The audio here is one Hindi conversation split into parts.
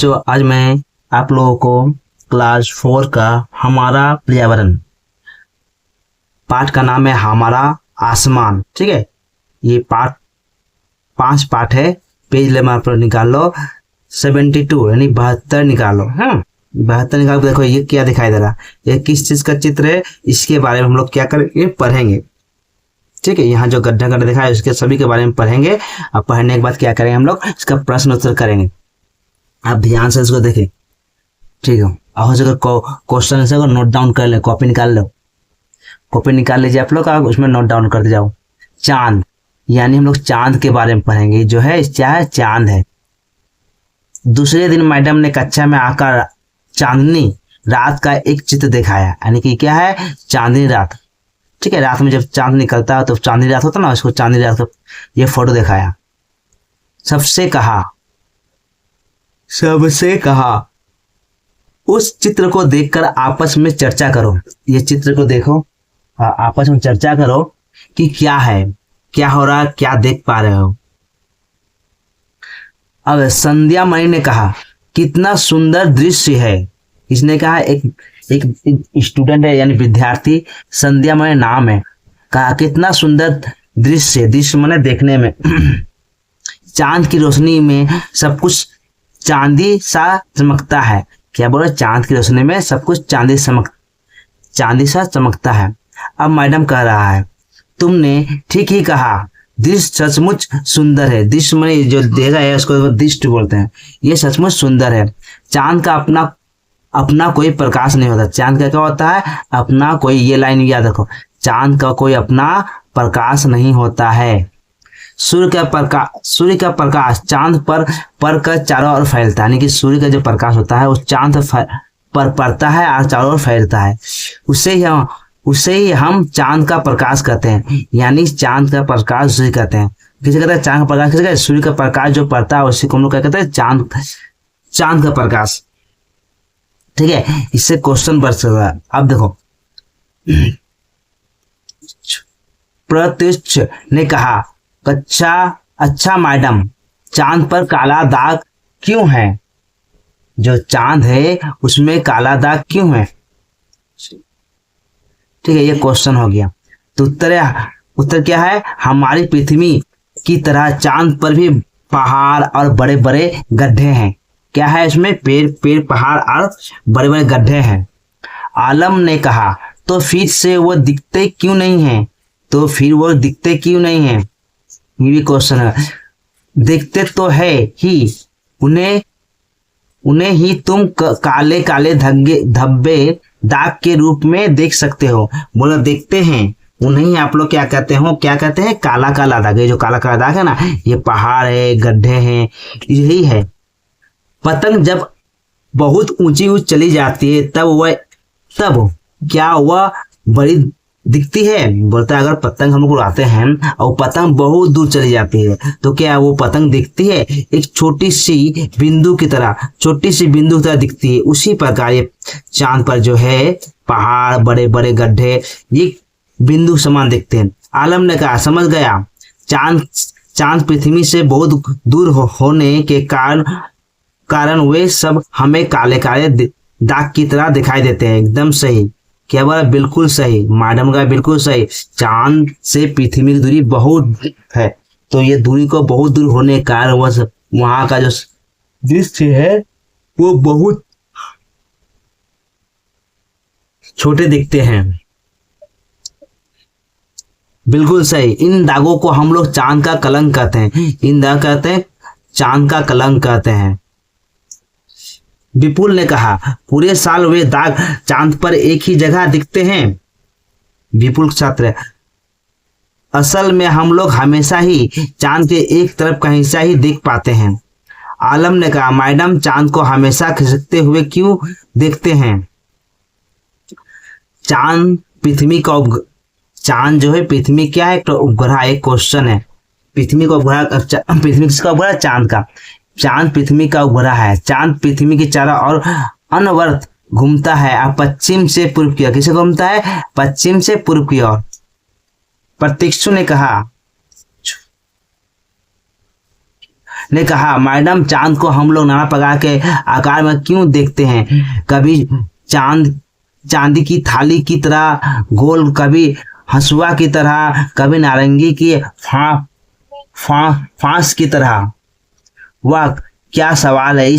बच्चों, आज मैं आप लोगों को क्लास 4 का हमारा पर्यावरण पाठ का नाम है हमारा आसमान। ठीक है, ये पाठ 5 पाठ है। पेज नंबर पर निकाल लो 72 यानी 72 निकालो। हाँ, 72 निकाल के देखो ये क्या दिखाई दे रहा, ये किस चीज का चित्र है, इसके बारे में हम लोग क्या करेंगे, पढ़ेंगे। ठीक है, यहाँ जो गड्ढा गड्ढा दिखा है उसके सभी के बारे में पढ़ेंगे। अब पढ़ने के बाद क्या करेंगे, हम लोग इसका प्रश्न उत्तर करेंगे। आप ध्यान से इसको देखें। ठीक है, और जगह क्वेश्चन से नोट डाउन कर ले, कॉपी निकाल लो, कॉपी निकाल लीजिए आप लोग, उसमें नोट डाउन करते जाओ। चांद, यानी हम लोग चांद के बारे में पढ़ेंगे। जो है क्या है, चांद है। दूसरे दिन मैडम ने कक्षा में आकर चांदनी रात का एक चित्र दिखाया, यानी कि क्या है, चांदनी रात। ठीक है, रात में जब चांद निकलता है तो चांदनी रात होता ना, उसको चांदनी रात का ये फोटो दिखाया। सबसे कहा उस चित्र को देखकर आपस में चर्चा करो। ये चित्र को देखो, आपस में चर्चा करो कि क्या है, क्या हो रहा है, क्या देख पा रहे हो। अब संध्या मणि ने कहा कितना सुंदर दृश्य है। इसने कहा, एक स्टूडेंट है यानी विद्यार्थी, संध्या मणि नाम है, कहा कितना सुंदर दृश्य, दृश्य माने देखने में। चांद की रोशनी में सब कुछ चांदी सा चमकता है। क्या बोला, चांद की रोशनी में सब कुछ चांदी सा चमकता है। अब मैडम कह रहा है, तुमने ठीक ही कहा, दृश्य सचमुच सुंदर है। दृश्य में जो देखा है उसको दृष्टि बोलते हैं। ये सचमुच सुंदर है। चांद का अपना कोई प्रकाश नहीं होता। चांद का क्या होता है, अपना कोई, ये लाइन याद रखो, चांद का कोई अपना प्रकाश नहीं होता है। सूर्य का प्रकाश चांद पर कर चारों ओर फैलता है, यानी कि सूर्य का जो प्रकाश होता है वो चांद पर पड़ता है और चारों ओर फैलता है। उसे ही हम चांद का प्रकाश कहते हैं, यानी चांद का प्रकाश सूर्य कहते हैं। किसे कहते हैं, चांद का प्रकाश। किसे कहते हैं, सूर्य का प्रकाश जो पड़ता है उसी को हम लोग क्या कहते हैं, चांद का प्रकाश। ठीक है, इससे क्वेश्चन बढ़ सकता है। अब देखो, प्रत्युष ने कहा, अच्छा मैडम, चांद पर काला दाग क्यों है? जो चांद है उसमें काला दाग क्यों है? ठीक है, ये क्वेश्चन हो गया। तो उत्तर क्या है, हमारी पृथ्वी की तरह चांद पर भी पहाड़ और बड़े बड़े गड्ढे हैं। क्या है, इसमें पेड़ पहाड़ और बड़े बड़े गड्ढे हैं। आलम ने कहा, तो फिर वो दिखते क्यों नहीं है? ये भी क्वेश्चन है। दिखते तो है ही, उन्हें ही तुम काले काले धब्बे दाग के रूप में देख सकते हो। बोला देखते हैं, उन्हें आप लोग क्या कहते हैं, काला काला दाग। ये जो काला काला दाग है ना, ये पहाड़ है, गड्ढे हैं, यही है। पतंग जब बहुत ऊंची चली जाती है तब क्या वह बड़ी दिखती है? बोलता है, अगर पतंग हम लोग उड़ाते हैं और पतंग बहुत दूर चली जाती है तो क्या वो पतंग दिखती है? एक छोटी सी बिंदु की तरह दिखती है। उसी प्रकार ये चांद पर जो है पहाड़, बड़े बड़े गड्ढे, ये बिंदु समान दिखते हैं। आलम ने कहा, समझ गया, चांद पृथ्वी से बहुत दूर होने के कारण वे सब हमें काले काले दाग की तरह दिखाई देते हैं। एकदम सही। क्या बोला, बिल्कुल सही, मैडम का बिल्कुल सही। चांद से पृथ्वी की दूरी बहुत है, तो ये दूरी को बहुत दूर होने के कारण वहां का जो दृश्य है वो बहुत छोटे दिखते हैं। बिल्कुल सही। इन दागों को हम लोग चांद का कलंक कहते हैं। चांद का कलंक कहते हैं। विपुल ने कहा, पूरे साल वे दाग चांद पर एक ही जगह दिखते हैं। विपुल छात्र, असल में हम लोग हमेशा ही चांद के एक तरफ का हिस्सा ही देख पाते हैं। आलम ने कहा, मैडम, चांद को हमेशा खिसकते हुए क्यों देखते हैं? चांद जो है पृथ्वी क्या है, तो उपग्रह। एक क्वेश्चन है, पृथ्वी किसका उपग्रह? चांद का। चांद पृथ्वी का उपग्रह है। चांद पृथ्वी के चारों ओर अनवरत घूमता है और पश्चिम से पूर्व की ओर। किसे घूमता है? पश्चिम से पूर्व की ओर। प्रतीक्षु ने कहा, ने कहा, मैडम चांद को हम लोग नाना प्रकार के आकार में क्यों देखते हैं? कभी चांदी की थाली की तरह गोल, कभी हंसुआ की तरह, कभी नारंगी की फांस की तरह। वाह क्या सवाल है!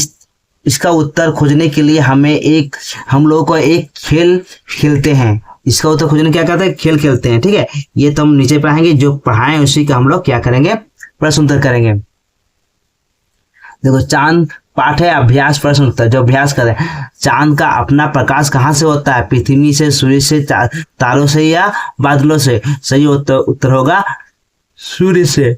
इसका उत्तर खोजने के लिए हम लोग को एक खेल खेलते हैं। इसका उत्तर खोजने क्या कहते हैं? खेल खेलते हैं। ठीक है, ये तो हम नीचे पढ़ाएंगे, जो पढ़ाएं उसी का हम लोग क्या करेंगे? प्रश्न उत्तर करेंगे। देखो, चांद पाठ है अभ्यास प्रश्न उत्तर। जो अभ्यास करें, चांद का अपना प्रकाश कहाँ से होता है? पृथ्वी से, सूर्य से, तारों से या बादलों से? सही उत्तर होगा सूर्य से।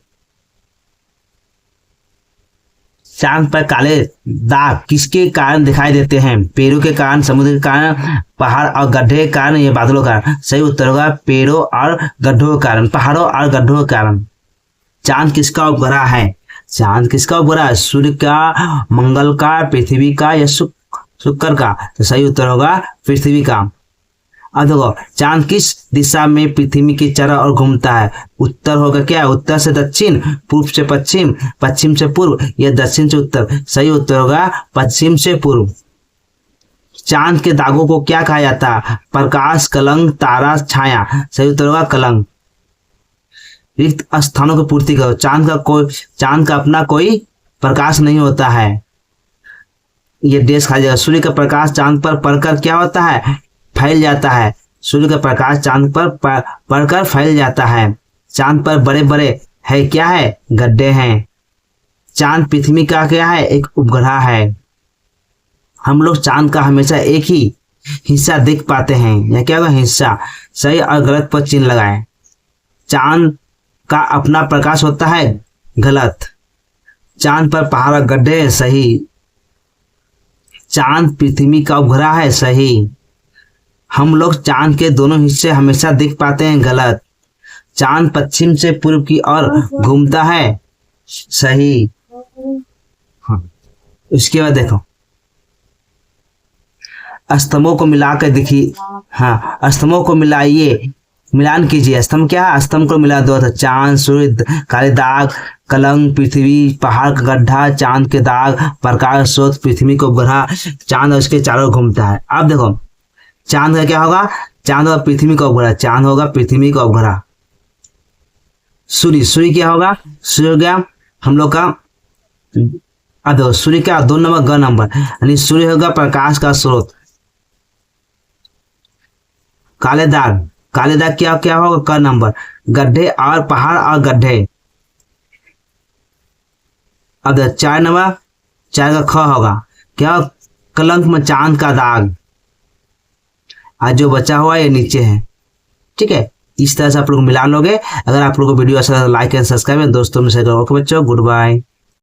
चांद पर काले दाग किसके कारण दिखाई देते हैं? पेड़ों के कारण, समुद्र के कारण, पहाड़ और गड्ढे के कारण या बादलों के कारण? सही उत्तर होगा पेड़ों और गड्ढों के कारण, पहाड़ों और गड्ढों के कारण। चांद किसका उपग्रह है? चांद किसका उपग्रह है? सूर्य का, मंगल का, पृथ्वी का या शुक्र का? तो सही उत्तर होगा पृथ्वी का। अब देखो, चांद किस दिशा में पृथ्वी की चारों ओर घूमता है? उत्तर होगा क्या? उत्तर से दक्षिण, पूर्व से पश्चिम, पश्चिम से पूर्व या दक्षिण से उत्तर? सही उत्तर होगा पश्चिम से पूर्व। चांद के दागों को क्या कहा जाता है? प्रकाश, कलंक, तारा, छाया? सही उत्तर होगा कलंक। रिक्त स्थानों की पूर्ति करो। चांद का अपना कोई प्रकाश नहीं होता है, ये देश खा जाएगा। सूर्य का प्रकाश चांद पर पड़कर क्या होता है? फैल जाता है। सूर्य का प्रकाश चांद पर पड़कर फैल जाता है। चांद पर बड़े बड़े है क्या है? गड्ढे हैं। चांद पृथ्वी का क्या है? एक उपग्रह है। हम लोग चांद का हमेशा एक ही हिस्सा देख पाते हैं। या क्या होगा? हिस्सा। सही और गलत पर चिन्ह लगाएं। चांद का अपना प्रकाश होता है? गलत। चांद पर पहाड़ और गड्ढे है? सही। चांद पृथ्वी का उपग्रह है? सही। हम लोग चांद के दोनों हिस्से हमेशा देख पाते हैं? गलत। चांद पश्चिम से पूर्व की ओर घूमता है? सही। हाँ, उसके बाद देखो, स्तंभों को मिलाकर देखिए। हाँ, स्तंभों को मिलाइए, मिलान कीजिए। स्तंभ क्या है? स्तंभ को मिला दो तो चांद, सूर्य, काले दाग, कलंक, पृथ्वी, पहाड़ का गड्ढा, चांद के दाग, प्रकाश स्रोत, पृथ्वी को उपग्रह, चांद और उसके चारों घूमता है। अब देखो, चांद का क्या होगा? चांद होगा पृथ्वी का उपग्रह। चांद होगा पृथ्वी का उपग्रह। सूर्य क्या होगा? सूर्य हो गया हम लोग का, अब देखो, सूर्य क्या? 2 नंबर ग नंबर, यानी सूर्य होगा प्रकाश का स्रोत। काले दाग क्या होगा? क नंबर, गड्ढे और पहाड़ और गड्ढे। अब 4 नंबर, 4 का ख होगा क्या? कलंक में चांद का दाग। आज जो बचा हुआ ये नीचे है। ठीक है, इस तरह से आप लोग मिला लोगे। अगर आप लोगों को वीडियो अच्छा लगा, लाइक एंड सब्सक्राइब, दोस्तों में शेयर करो। ओके बच्चों, गुड बाय।